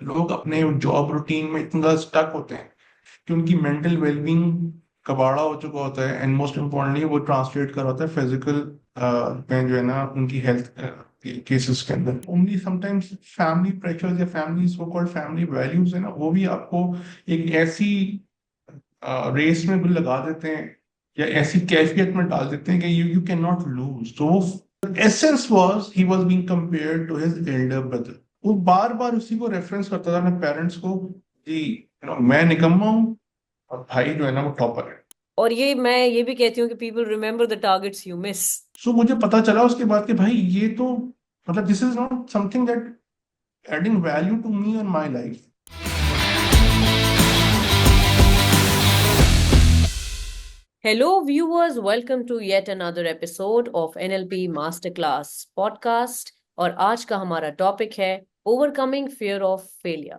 लोग अपने job routine में इतना स्टक होते हैं कि उनकी मेंटल वेलबींग कबाड़ा हो चुका होता है, एंड मोस्ट इम्पोर्टेंटली वो ट्रांसलेट कर होता है फिजिकल में, जो है ना, उनकी हेल्थ केसेस के अंदर। ओनली समटाइम्स फैमिली प्रेशर्स या family so called family values है ना, वो भी आपको एक ऐसी रेस में भी लगा देते हैं या ऐसी कैफियत में डाल देते हैं कि यू कैन नॉट लूज। तो वो essence was he was being compared to his elder brother. वो बार बार उसी को रेफरेंस करता था अपने पेरेंट्स को, जी मैं निकम्मा हूँ और भाई जो है ना वो टॉपर है। और मैं ये भी कहती हूँ कि people remember the targets you miss. So मुझे पता चला उसके बाद कि भाई ये तो मतलब this is not something that adding value to me और my life. Hello, viewers. Welcome to yet another episode of NLP Masterclass podcast. और आज का हमारा टॉपिक है ओवरकमिंग फियर ऑफ फेलियर।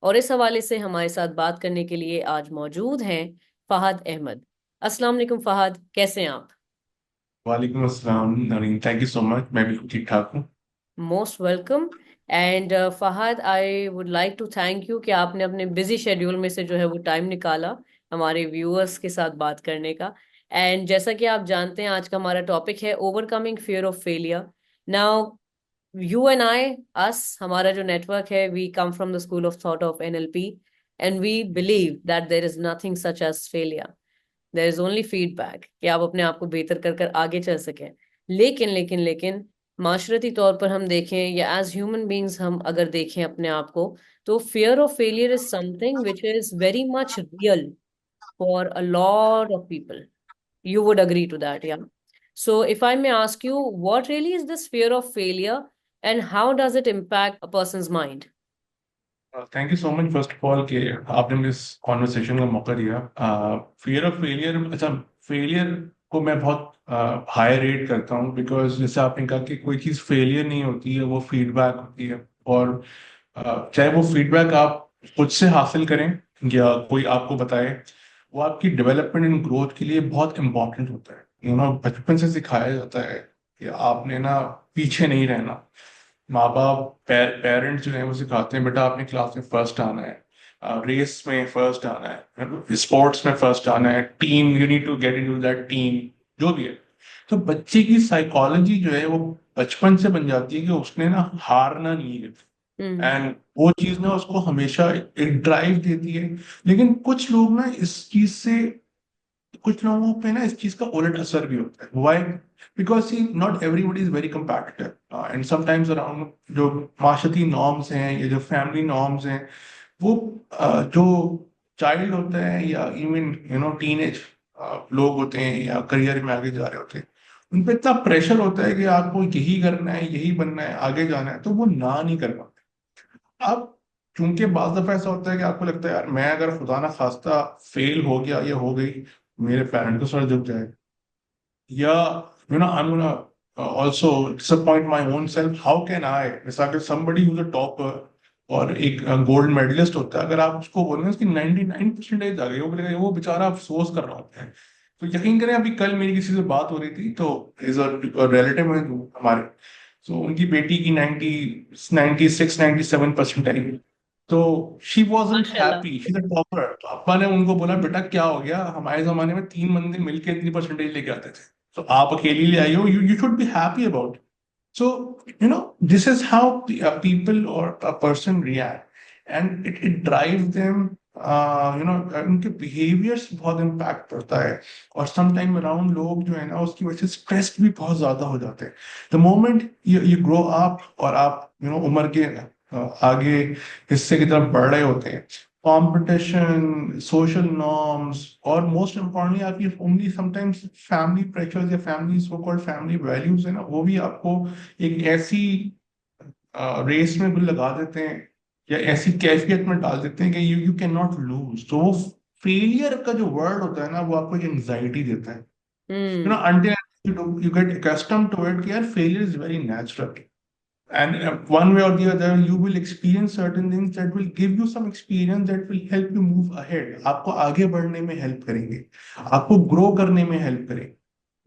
और इस हवाले से हमारे साथ बात करने के लिए आज मौजूद हैं फहद अहमद। अस्सलाम वालेकुम फहद, कैसे हैं आप? वालेकुम अस्सलाम Nareen, thank you so much, मैं बिल्कुल ठीक ठाक हूँ। Most welcome. And Fahad, I would like to thank you कि आपने अपने बिजी शेड्यूल में से जो है वो टाइम निकाला हमारे व्यूअर्स के साथ बात करने का। एंड जैसा कि आप जानते हैं, आज का हमारा टॉपिक है overcoming fear of failure. Now you and I, us, हमारा जो नेटवर्क है, we come from the school of thought of NLP, and we believe that there is nothing such as failure. There is only feedback कि आप अपने आप को बेहतर कर कर आगे चल सकें। लेकिन माशरती तौर पर हम देखें या एज ह्यूमन बींग्स हम अगर देखें अपने आप को, तो fear of failure is something which is very much real for a lot of people. You would agree to that, yeah? So, if I may ask you, what really is this fear of failure and how does it impact a person's mind? Thank you so much first of all कि आपने मुझे इस conversation का मौका दिया। Fear of failure, अच्छा, failure को मैं बहुत हाई रेट करता हूँ, बिकॉज जैसे आपने कहा कि कोई चीज़ फेलियर नहीं होती है, वो फीडबैक होती है। और चाहे वो फीडबैक आप खुद से हासिल करें या कोई आपको बताए, वो आपकी डेवलपमेंट एंड ग्रोथ के लिए बहुत इंपॉर्टेंट होता है। बचपन से सिखाया जाता है कि आपने ना पीछे नहीं रहना। माँ बाप, पेरेंट्स जो है वो सिखाते हैं, बेटा आपने क्लास में फर्स्ट आना है, रेस में फर्स्ट आना है, स्पोर्ट्स में फर्स्ट आना है, team you need to get into that team, जो भी है। तो बच्चे की साइकोलॉजी जो है वो बचपन से बन जाती है कि उसने ना हारना नहीं है। Hmm. एंड वो चीज ना उसको हमेशा एक ड्राइव देती है। लेकिन कुछ लोग ना इस चीज से, कुछ लोगों पे ना इस चीज का उलट असर भी होता है। Why? Because see not everybody is very competitive, and sometimes around जो माशरती नॉर्म्स हैं या जो फैमिली नॉर्म्स हैं, वो जो चाइल्ड होता है या इवन टीनेज लोग होते हैं या करियर में आगे जा रहे होते हैं, उन पे इतना प्रेशर होता है कि आपको यही करना है, यही बनना है, आगे जाना है, तो वो ना नहीं कर पाते। अब चूंकि बाज दफा ऐसा होता है कि आपको लगता है यार मैं अगर खुदा ना खास्ता फेल हो गया या हो गई, मेरे पेरेंट को सर झुक जाए, या I am gonna also disappoint my own self. How can I, मिसाल के somebody who's a topper और एक गोल्ड मेडलिस्ट होता है, अगर आप उसको बोलेंगे उसकी 99% आ गई, वो बोलेगा वो बेचारा अफसोस कर रहा होता है। तो यकीन करें, अभी कल मेरी किसी से बात हो रही थी, तो इज रिलेटिव है हमारे, तो उनकी बेटी की 96 97% आई। तो शी वॉजंट माशाल्लाह। Happy, she is a topper. पापा ने उनको बोला बेटा क्या हो गया, हमारे जमाने में 3 बंदे मिलके इतनी परसेंटेज लेके आते थे, तो आप अकेली ले आई हो, you should be happy about. So, this is how people or a person react, and it drives them. उनके behaviors बहुत impact पड़ता है। और sometime around लोग जो है ना उसकी वजह से stressed भी बहुत ज्यादा हो जाते हैं। The moment you grow up और आप उम्र के आगे हिस्से की तरफ बढ़ रहे होते हैं, कंपटीशन, सोशल नॉर्म्स और मोस्ट इम्पोर्टेंटली आपकी ओनली समटाइम्स फैमिली प्रेशर्स या family so called family values है ना, वो भी आपको एक ऐसी रेस में भी लगा देते हैं या ऐसी कैफियत में डाल देते हैं कि यू कैन नॉट लूज। तो वो फेलियर का जो वर्ड होता है ना, वो आपको एक एंजाइटी देता है। Hmm. Until you get accustomed to it कि यार failure is very natural, and one way or the other you will experience certain things that will give you some experience that will help you move ahead, आपको आगे बढ़ने में help करेंगे, आपको grow करने में हेल्प करेंगे।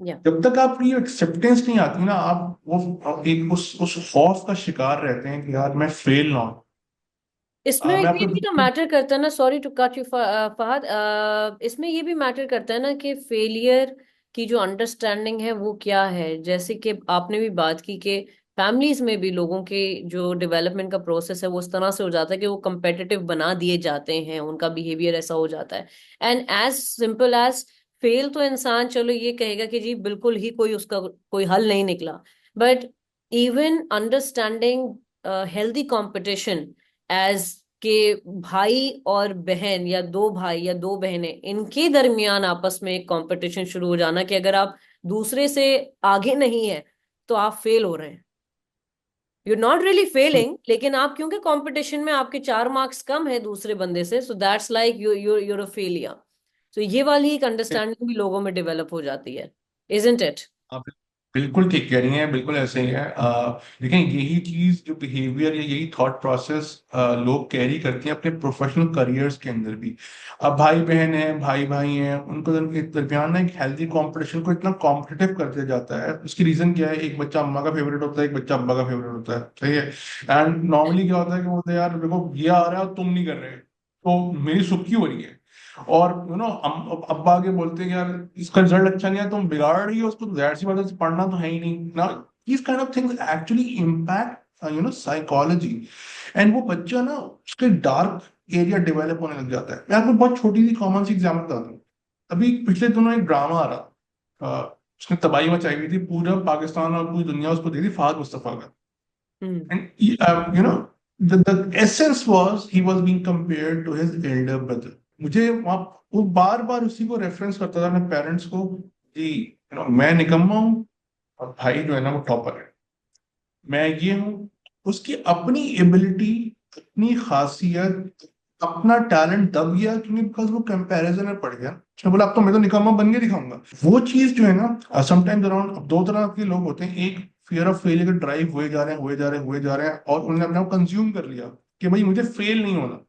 Yeah. जब तक आप ये एक्सेप्टेंस नहीं आती ना, आप वो एक उस खौफ का शिकार रहते हैं कि यार मैं फेल ना हो। इसमें मैं ये आपको भी तो मैटर करता है ना, sorry to cut you Fahad, इसमें ये भी मैटर करता है ना कि फेलियर की जो अंडरस्टैंडिंग है वो क्या है। जैसे कि आपने भी बात की कि फैमिलीज में भी लोगों के जो डेवलपमेंट का प्रोसेस है वो उस तरह से हो जाता है कि वो competitive बना दिए जाते हैं, उनका बिहेवियर ऐसा हो जाता है। And as simple as fail तो इंसान चलो ये कहेगा कि जी बिल्कुल ही कोई उसका कोई हल नहीं निकला, but even understanding healthy competition as के भाई और बहन या दो भाई या दो बहनें इनके दरमियान आपस में एक कंपटीशन शुरू हो जाना कि अगर आप दूसरे से आगे नहीं है तो आप फेल हो रहे हैं। यू नॉट रियली फेलिंग, लेकिन आप क्योंकि कंपटीशन में आपके 4 मार्क्स कम है दूसरे बंदे से, so that's like you're a failure. तो ये वाली एक अंडरस्टैंडिंग भी लोगों में डेवलप हो जाती है, इजंट इट? आप बिल्कुल ठीक कह रही हैं, बिल्कुल ऐसे ही है। लेकिन यही चीज जो बिहेवियर या यही थॉट प्रोसेस लोग कैरी करते हैं अपने प्रोफेशनल करियर्स के अंदर भी। अब भाई बहन है, भाई भाई हैं, उनको दरमियान ना एक हेल्दी कंपटीशन को इतना कॉम्पिटिटिव कर दिया जाता है। उसकी रीजन क्या है? एक बच्चा अम्मा का फेवरेट होता है, एक बच्चा अब्बा का फेवरेट होता है, सही है। एंड नॉर्मली क्या होता है कि बोलते हैं यार देखो ये आ रहा है और तुम नहीं कर रहे, तो मेरी सुख क्यों हो रही है? और अब्बा आगे बोलते हैं कि यार इसका रिजल्ट अच्छा नहीं है, तुम बिगाड़ रही हो उसको, तो जाहिर सी बात है पढ़ना तो है ही नहीं ना। these kind of things actually impact psychology। And वो बच्चा ना उसके डार्क एरिया डेवलप होने लग जाता है। मैं आपको बहुत छोटी सी कॉमन सी एग्जाम्पल बताता हूँ। अभी पिछले दिनों एक ड्रामा आ रहा, उसने तबाही मचाई हुई थी, पूरा पाकिस्तान और पूरी दुनिया उसको दे दी, फहद मुस्तफा का। हम्म। And the essence was he was being compared to his elder brother। मुझे वहां वो बार बार उसी को रेफरेंस करता था अपने पेरेंट्स को, कि मैं निकम्मा हूँ और भाई जो है ना वो टॉपर है, मैं ये हूँ। उसकी अपनी एबिलिटी, अपनी खासियत, अपना टैलेंट दब गया, क्योंकि बिकॉज वो कंपैरिजन में पड़ गया। उसने बोला अब तो मैं तो निकम्मा बन के दिखाऊंगा। वो चीज जो है ना, समटाइम्स अराउंड दो तरह के लोग होते हैं। एक फियर ऑफ फेलियर के ड्राइव हुए जा रहे हैं, हुए जा रहे हैं, हुए जा रहे हैं, और उन्होंने अपने आप कंज्यूम कर लिया कि भाई मुझे फेल नहीं होना।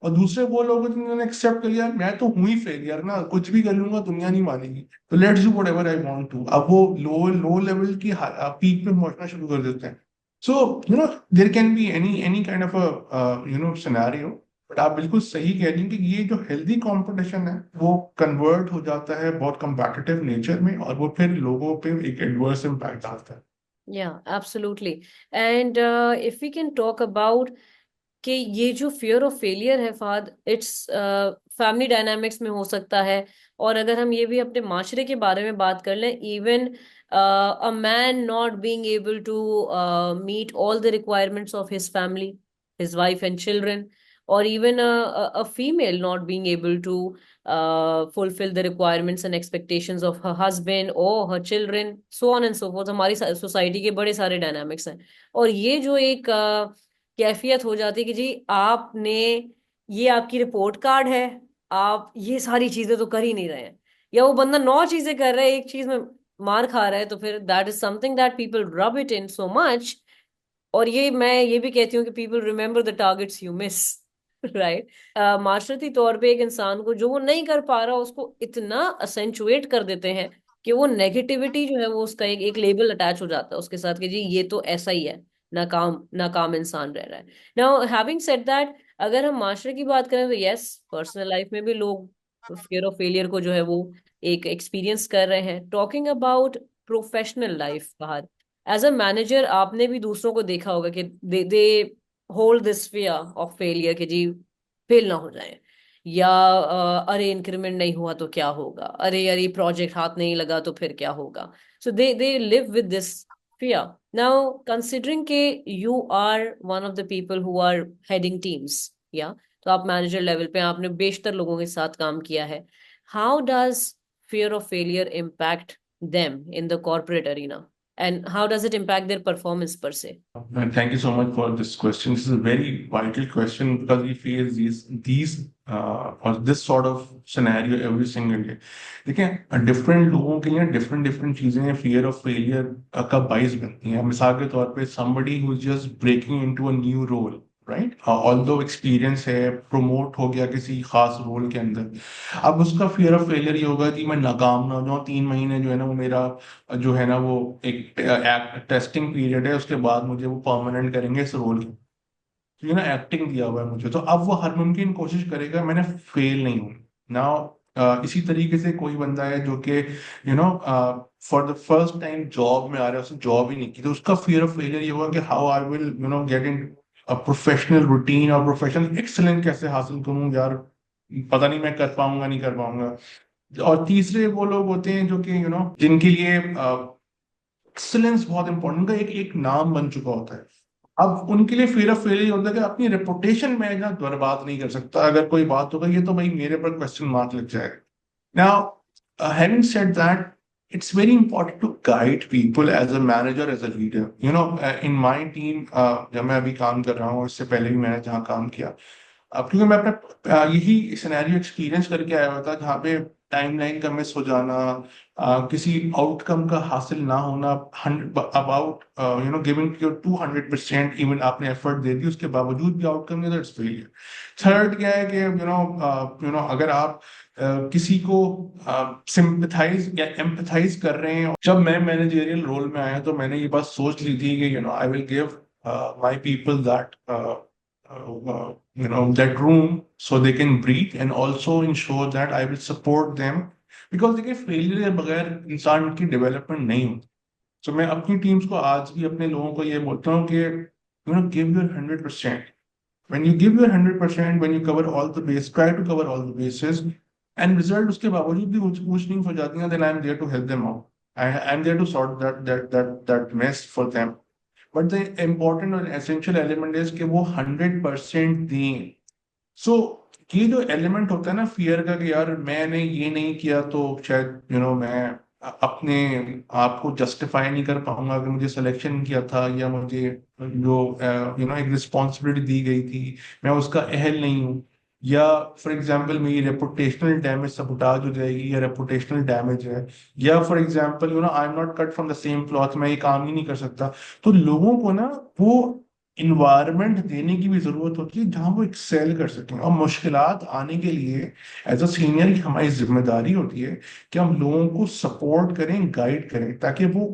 और दूसरे वो लोग हैं जिन्होंने एक्सेप्ट कर लिया मैं तो हुई फेलियर ना, कुछ भी कर लूंगा दुनिया नहीं मानेगी, तो let's do whatever I want to. अब वो लो लो लेवल की पीक पे पहुंचना शुरू कर देते हैं। So there can be any kind of a scenario. But आप बिल्कुल सही कह रही हैं कि ये जो हेल्दी कंपटीशन है वो कन्वर्ट हो जाता है बहुत कंपेटिटिव नेचर में, और वो फिर लोगों पे एक एडवर्स इम्पैक्ट डालता है। Yeah, absolutely. And if we can talk about कि ये जो फियर ऑफ फेलियर है फाद, इट्स फैमिली डायनामिक्स में हो सकता है। और अगर हम ये भी अपने माशरे के बारे में बात कर लें, even a man not being able to meet all the requirements of his family, his wife and children, और even a female not being able to fulfill the requirements and expectations of her husband or her children, so on and so forth। हमारी society के बड़े सारे dynamics हैं। और ये जो एक कैफियत हो जाती है कि जी आपने, ये आपकी रिपोर्ट कार्ड है, आप ये सारी चीजें तो कर ही नहीं रहे हैं, या वो बंदा 9 चीजें कर रहा है एक चीज में मार खा रहा है, तो फिर that is something that people rub it in so much. और ये मैं ये भी कहती हूँ कि people remember the targets you miss, right. माशरती तौर पे एक इंसान को जो वो नहीं कर पा रहा उसको इतना असेंचुएट कर देते हैं कि वो नेगेटिविटी जो है वो उसका एक लेबल अटैच हो जाता है उसके साथ कि जी ये तो ऐसा ही है, नाकाम नाकाम इंसान रह रहा है। नाउ हैविंग सेड दैट, अगर हम माशरे की बात करें तो यस, पर्सनल लाइफ में भी लोग फियर ऑफ फेलियर को जो है वो एक एक्सपीरियंस कर रहे हैं। Talking about professional life, as a manager आपने भी दूसरों को देखा होगा कि they hold this fear of failure कि जी फेल ना हो जाए, या अरे इंक्रीमेंट नहीं हुआ तो क्या होगा, अरे यार ये प्रोजेक्ट हाथ नहीं लगा तो फिर क्या होगा। So they live with this fear. Now considering के you are one of the people who are heading teams, या तो आप मैनेजर लेवल पे आपने बेशतर लोगों के साथ काम किया है, how does fear of failure impact them in the corporate arena, and how does it impact their performance per se? Thank you so much for this question. This is a very vital question because we face these or this sort of scenario every single day। देखिए different लोगों के लिए different different चीजें fear of failure का बाइस बनती हैं। मिसाल के तौर पे somebody who is just breaking into a new role, right, although experience है, प्रमोट हो गया किसी खास रोल के अंदर, अब उसका फियर ऑफ फेलियर ये होगा कि मैं नाकाम ना हो जाऊं। 3 महीने जो है ना वो मेरा जो है ना वो एक टेस्टिंग पीरियड है, उसके बाद मुझे वो परमानेंट करेंगे इस रोल। एक्टिंग दिया हुआ है मुझे, तो अब वो हर मुमकिन कोशिश करेगा मैंने फेल नहीं हूँ ना। इसी तरीके से कोई बंदा है जो कि for the first time job में आ रहा है, उसने जॉब ही नहीं की, तो उसका फियर ऑफ फेलियर ये होगा कि how I will get in a professional routine और प्रोफेशनल एक्सलेंस कैसे हासिल करूँ यार, पता नहीं मैं कर पाऊंगा नहीं कर पाऊंगा। और तीसरे वो लोग होते हैं जो कि जिनके लिए एक्सलेंस बहुत इंपॉर्टेंट, उनका एक एक नाम बन चुका होता है। अब उनके लिए फियर ऑफ फेलियर होता है कि अपनी रेपुटेशन में ना बर्बाद नहीं कर सकता, अगर कोई बात होगा ये तो भाई मेरे पर क्वेश्चन मार्क लग जाएगा। Now having said that, it's very important to guide people as a manager, as a leader. In my team, जब मैं अभी काम कर रहा हूँ, इससे पहले भी मैंने जहाँ काम किया, अब क्योंकि मैं अपना यही सिनेरियो एक्सपीरियंस करके आया हुआ था जहाँ पे टाइमलाइन का मिस हो जाना, किसी आउटकम का हासिल ना होना, अबाउट गिविंग योर 200%, इवन आपने एफर्ट दे दी उसके बावजूद भी आउटकम नहीं, दैट्स फेलियर। थर्ड क्या है कि अगर आप किसी को सिंपथाइज या एम्पथाइज कर रहे हैं। जब मैं मैनेजरियल रोल में आया तो मैंने ये बात सोच ली थी कि I will give my people that that room so they can breathe, and also ensure that I will support them, because देखिए फेलियर के बगैर इंसान की डेवलपमेंट नहीं होती। तो मैं अपनी टीम्स को आज भी अपने लोगों को ये बोलता हूँ कि give your 100%। when you give your 100%, when you cover all the base, try to cover all the bases, and result उसके बावजूद भी कुछ नहीं हो जाती हैं, then I'm there to help them out. I'm there to sort that mess for them. But the important और essential element is कि वो 100% दें। सो ये जो एलिमेंट होता है ना फियर का कि यार मैंने ये नहीं किया तो शायद मैं अपने आप को जस्टिफाई नहीं कर पाऊंगा कि मुझे सिलेक्शन किया था, या मुझे जो एक रिस्पॉन्सिबिलिटी दी गई थी मैं उसका अहल नहीं हूँ, या फॉर एग्जांपल मेरी रेपुटेशनल डैमेज सबुटाज हो जाएगी, या रेपुटेशनल डैमेज है, या for example I am not cut from the same cloth, मैं ये काम ही नहीं कर सकता। तो लोगों को ना वो इन्वायरमेंट देने की भी जरूरत होती है जहां वो एक्सेल कर सकें, और मुश्किलात आने के लिए एज अ सीनियर की हमारी जिम्मेदारी होती है कि हम लोगों को सपोर्ट करें, गाइड करें, ताकि वो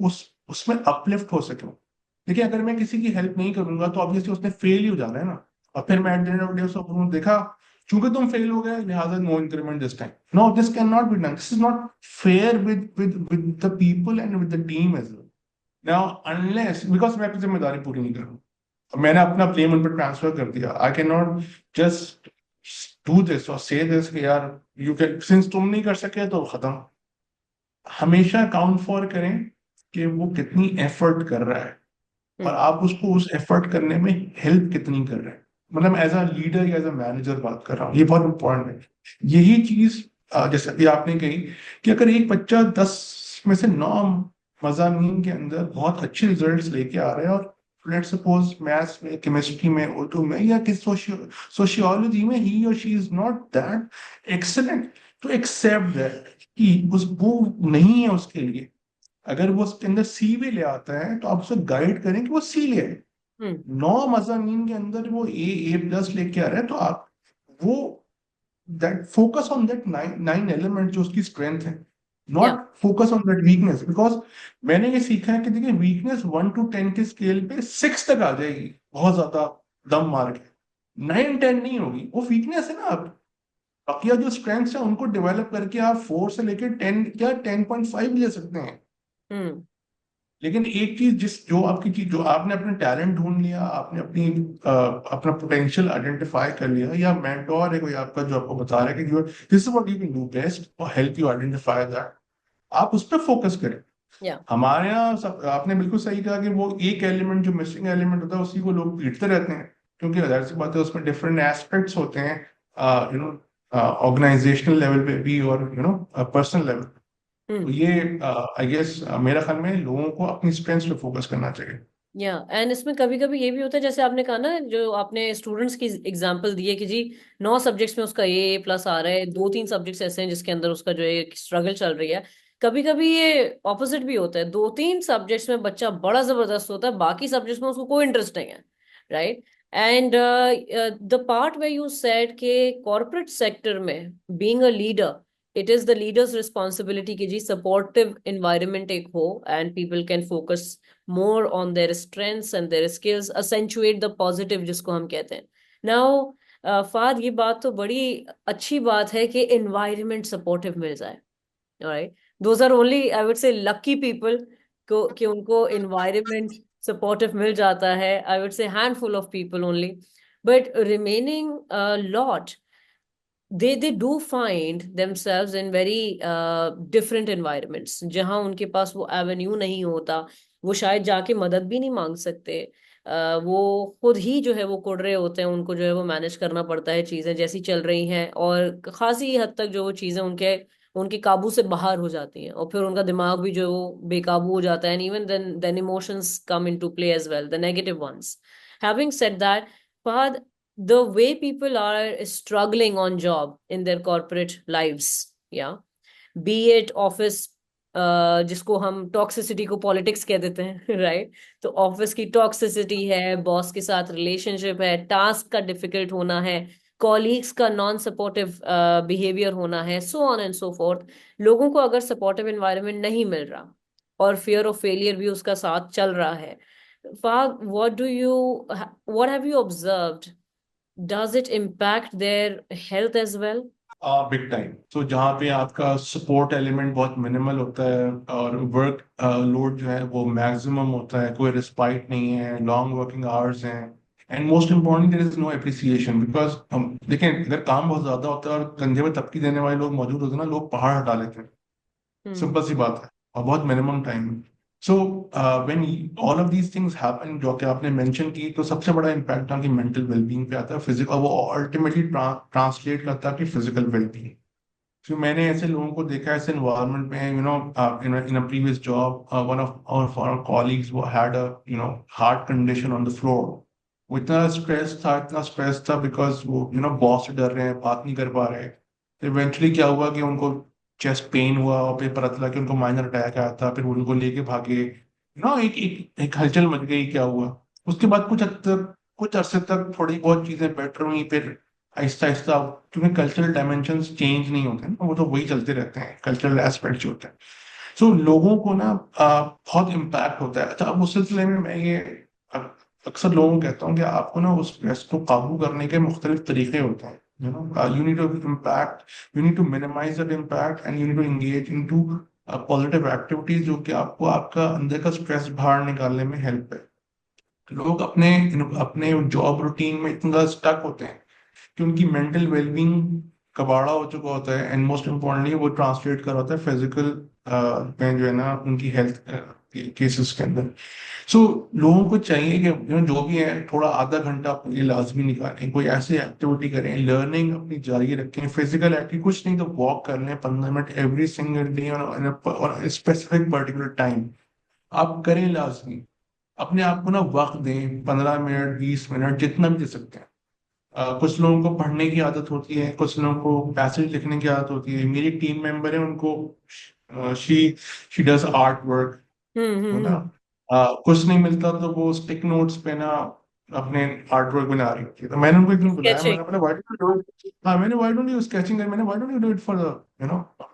उसमें अपलिफ्ट हो सके। देखिए अगर मैं किसी की हेल्प नहीं करूंगा तो ऑब्वियसली उसने फेल ही हो जाना है ना, और फिर मैं at the end of day उसको बोलूं, देखा चूंकि तुम फेल हो गए लिहाजा no increment this time, no this can not be done, this is not fair with the people and with the team as well. Now unless because मैं अपनी जिम्मेदारी पूरी नहीं करूँ, मैंने अपना ब्लेम उन पर ट्रांसफर कर दिया, आई can not just do this और से दिस कि यार यू कैन, सिंस तुम नहीं कर सके तो खत्म। हमेशा काउंट फॉर करें कि वो कितनी एफर्ट कर रहा है, और हम्म। आप उसको उस एफर्ट करने में हेल्प कितनी कर रहे हैं। मतलब एज अ लीडर या एज अ मैनेजर बात कर रहा हूँ, ये बहुत इंपॉर्टेंट है। यही चीज जैसे अभी आपने कही कि अगर एक बच्चा 10 में से 9 मजामीन के अंदर बहुत अच्छे रिजल्ट्स लेके आ रहे हैं, और लेट्स सपोज मैथ्स में, केमिस्ट्री में, उर्दू में, या किस सोशियोलॉजी में ही और she is not that excellent, तो एक्सेप्ट दैट कि उस वो नहीं है उसके लिए। अगर वो उसके अंदर सी भी ले आता है तो आप उसे गाइड करें कि वो सी ले आए। हम्म। 9 मज़ामीन के अंदर वो ए प्लस लेके आ रहा है, तो आप वो that focus on that nine element जो उसकी स्ट्रेंथ है, या not focus on that weakness. Because मैंने ये सीखा है कि देखिए वीकनेस 1 to 10 के स्केल पे 6 तक आ जाएगी, बहुत ज्यादा दम मार के, 9 10 नहीं होगी, वो वीकनेस है ना। आप बाकी जो स्ट्रेंथ्स है उनको डेवलप करके आप 4 से लेकर 10 या 10.5 ले सकते हैं। हम्म। लेकिन एक चीज जो आपकी चीज, जो आपने अपना टैलेंट ढूंढ लिया, आपने अपना पोटेंशियल आइडेंटिफाई कर लिया, या मेंटोर है कोई आपका जो आपको बता रहा है कि this is what you can do best और हेल्प यू आइडेंटिफाई दैट, आप उस पर फोकस करें। या हमारे यहाँ आपने बिल्कुल सही कहा कि वो एक एलिमेंट जो मिसिंग एलिमेंट होता है उसी को लोग पीटते रहते हैं, क्योंकि जाहिर सी बात है उसमें डिफरेंट एस्पेक्ट्स होते हैं, यू नो ऑर्गेनाइजेशनल लेवल पे भी और पर्सनल लेवल। तो हम्म। ये आई गेस मेरा ख्याल में लोगों को अपनी स्ट्रेंथ्स पे फोकस करना चाहिए। या एंड इसमें कभी कभी ये भी होता है, जैसे आपने कहा ना, जो आपने स्टूडेंट्स की एग्जांपल दी है कि जी 9 सब्जेक्ट्स में उसका ए प्लस आ रहा है, 2 3 सब्जेक्ट्स ऐसे हैं जिसके अंदर उसका जो है स्ट्रगल चल रही है। कभी कभी ये ऑपोजिट भी होता है, 2 3 सब्जेक्ट्स में बच्चा बड़ा जबरदस्त होता है, बाकी सब्जेक्ट्स में उसको कोई इंटरेस्ट नहीं है, right. And the part way you said के कॉर्पोरेट सेक्टर में being a leader it is the leader's responsibility कि जी सपोर्टिव एनवायरनमेंट एक हो and people can focus more on their strengths and their skills, accentuate the positive जिसको हम कहते हैं। नाउ फाद, ये बात तो बड़ी अच्छी बात है कि एनवायरनमेंट सपोर्टिव मिल जाए, right? Those are only I would say lucky people को कि उनको एनवायरनमेंट सपोर्टिव मिल जाता है। I would say handful of people only, but remaining lot, they do find themselves in very different environments जहां उनके पास वो एवेन्यू नहीं होता। वो शायद जाके मदद भी नहीं मांग सकते। वो खुद ही जो है वो कुड़ रहे होते हैं, उनको जो है वो मैनेज करना पड़ता है चीजें जैसी चल रही हैं, और खासी हद तक जो वो चीजें उनके उनके काबू से बाहर हो जाती हैं, और फिर उनका दिमाग भी जो है वो बेकाबू हो जाता है। And even then emotions come into play as well, the negative ones. Having said that, Fahad, the way people are struggling on job in their corporate lives, yeah, be it office, जिसको हम toxicity को politics कह देते हैं, right? तो office की toxicity है, boss के साथ रिलेशनशिप है, टास्क का डिफिकल्ट होना है, कॉलीग्स का नॉन सपोर्टिव बिहेवियर होना है, so on and so fourth. लोगों को अगर सपोर्टिव एनवायरनमेंट नहीं मिल रहा और फियर ऑफ फेलियर भी उसका साथ चल रहा है, Fahad, what have you observed? Does it impact their health as well? Big time. तो जहाँ पे आपका सपोर्ट एलिमेंट बहुत मिनिमल होता है और वर्क लोड जो है वो मैक्सिमम होता है, कोई रिस्पाइट नहीं है, लॉन्ग वर्किंग आवर्स हैं, and most important there is no appreciation. Because हम देखें, अगर काम बहुत ज्यादा होता है और कंधे में तपकी देने वाले लोग मौजूद होते हैं ना, लोग पहाड़ हटा लेते हैं। Hmm. सिंपल सी बात है, और बहुत मिनिमम टाइम में। So when all of these things happen जो कि आपने मेंशन की, तो सबसे बड़ा इम्पैक्ट आपकी मेंटल वेलबींग पे आता है, फिजिकल, वो अल्टीमेटली ट्रांसलेट करता है कि फिजिकल वेलबींग। तो मैंने ऐसे लोगों को देखा है ऐसे एनवायरनमेंट में, in a previous job, one of our colleagues वो had a heart condition on the floor. वो इतना स्ट्रेस था बिकॉज वो बॉस से डर रहे हैं, बात नहीं कर पा रहे। तो इवेंचुअली क्या हुआ कि उनको चेस्ट पेन हुआ, और फिर पता चला कि उनको माइनर अटैक आया था। फिर वो उनको लेके भागे, एक हलचल मच गई। क्या हुआ उसके बाद, कुछ हद तक, कुछ अरसे तक थोड़ी बहुत चीजें बेटर हुई, फिर आहिस्ता आहिस्ता, क्योंकि कल्चरल डायमेंशंस चेंज नहीं होते ना, वो तो वही चलते रहते हैं, कल्चरल एस्पेक्ट जो होते हैं। सो लोगों को ना बहुत इम्पैक्ट होता है। अच्छा, अब उस सिलसिले में मैं ये अक्सर लोगों को कहता हूँ कि आपको ना उस स्ट्रेस को काबू करने के मुख्तलिफ तरीके होते हैं। You need to impact, you need to minimise that impact, and you need to engage into positive activities जो कि आपको आपका अंदर का स्ट्रेस बाहर निकालने में हेल्प है। लोग अपने अपने जॉब रूटीन में इतना स्टक होते हैं कि उनकी मेंटल वेलबींग कबाड़ा हो चुका होता है, एंड मोस्ट इम्पोर्टेंटली वो ट्रांसलेट कर होता है फिजिकल में, जो है ना, उनकी हेल्थ केसेस के अंदर। सो लोगों को चाहिए कि जो भी है, थोड़ा आधा घंटा अपने लिए लाजमी निकालें, कोई ऐसी एक्टिविटी करें, लर्निंग अपनी जारी रखें, फिजिकल एक्टिविटी, कुछ नहीं तो वॉक कर लें 15 मिनट एवरी सिंगल डे और स्पेसिफिक पर्टिकुलर टाइम आप करें लाजमी। अपने आप को ना वक्त दें, 15 मिनट, 20 मिनट, जितना भी दे सकते हैं। कुछ लोगों को पढ़ने की आदत होती है, कुछ लोगों को पैसेज लिखने की आदत होती है। मेरी टीम मेंबर है, उनको she she does art work, hmm, है हम्म, ना। कुछ नहीं मिलता तो वो स्टिक नोट्स पे ना अपने आर्ट वर्क बना रही होती है। तो मैंने उनको एक दिन बुलाया, स्केचिंग। मैंने बोला why don't you do it, हाँ मैंने, व्हाई डोंट यू स्केचिंग, मैंने why don't you do it for the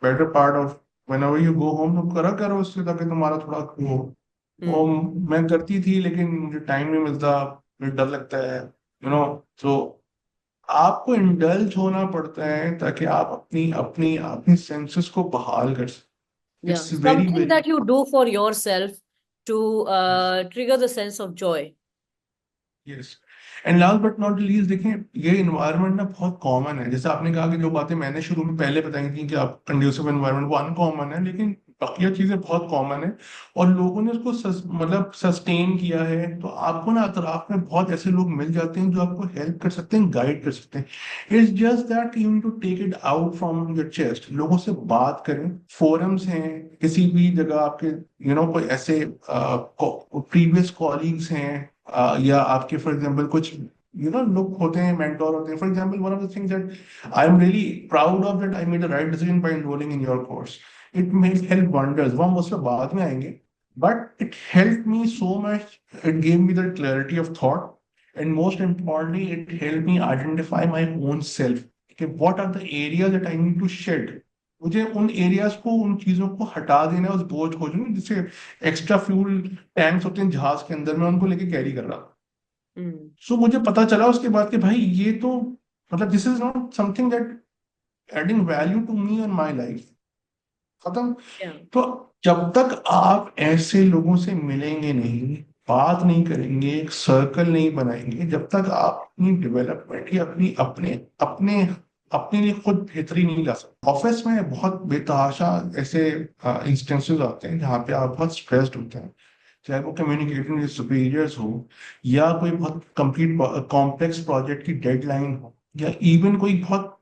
better part of whenever you go home, तुम करा करो उससे, ताकि तुम्हारा थोड़ा वो हम्म। मैं करती थी, लेकिन मुझे टाइम नहीं मिलता, मुझे डर लगता है, तो आपको इंडल्ज होना पड़ता है ताकि आप अपनी अपनी अपनी सेंसेस को बहाल कर सकें। Yeah, it's very something very that you do for yourself to trigger the sense of joy. Yes. And last but not least, देखें, ये इन्वायरमेंट ना बहुत कॉमन है। जैसे आपने कहा कि जो बातें मैंने शुरू में पहले बताई थी कि आप कंड्यूसिव एनवायरमेंट, वो अनकॉमन है, लेकिन बाकी चीजें बहुत कॉमन है, और लोगों ने उसको मतलब सस्टेन किया है। तो आपको ना अतराफ में बहुत ऐसे लोग मिल जाते हैं जो आपको हेल्प कर सकते हैं, गाइड कर सकते हैं। It's just that you need to take it out from your chest. लोगों से बात करें, फोरम्स हैं, किसी भी जगह आपके कोई ऐसे प्रीवियस कॉलीग्स हैं, या आपके फॉर एग्जांपल कुछ लोग होते हैं, मेंटोर होते हैं। For example, one of the things that I am really proud of, that I made the right decision by enrolling in your course. It may help wonders, वो हम उस पर बाद में आएंगे, but it help me so much. It gave me the clarity of thought, and most importantly it help me identify my own self, कि what are the areas that I need to shed, मुझे उन areas को, उन चीजों को हटा देना है, उस बोझ को, जो ना जैसे एक्स्ट्रा फ्यूल टैंक्स होते हैं जहाज के अंदर, मैं उनको लेके कैरी कर रहा था। हम्म। सो मुझे पता चला उसके बाद कि भाई ये तो मतलब this is not something that adding value to me और माई लाइफ। खत्म। या। तो जब तक आप ऐसे लोगों से मिलेंगे नहीं, बात नहीं करेंगे, एक सर्कल नहीं बनाएंगे, जब तक आप अपनी डेवलपमेंट या अपनी अपने अपने अपने लिए खुद बेहतरी नहीं ला सकते। ऑफिस में बहुत बेतहाशा ऐसे इंस्टेंसेस आते हैं जहाँ पे आप बहुत स्ट्रेस्ड होते हैं, चाहे वो कम्युनिकेटिंग विद सुपीरियर्स हो, या कोई बहुत कंप्लीट कॉम्प्लेक्स प्रोजेक्ट की डेडलाइन हो, या इवन कोई बहुत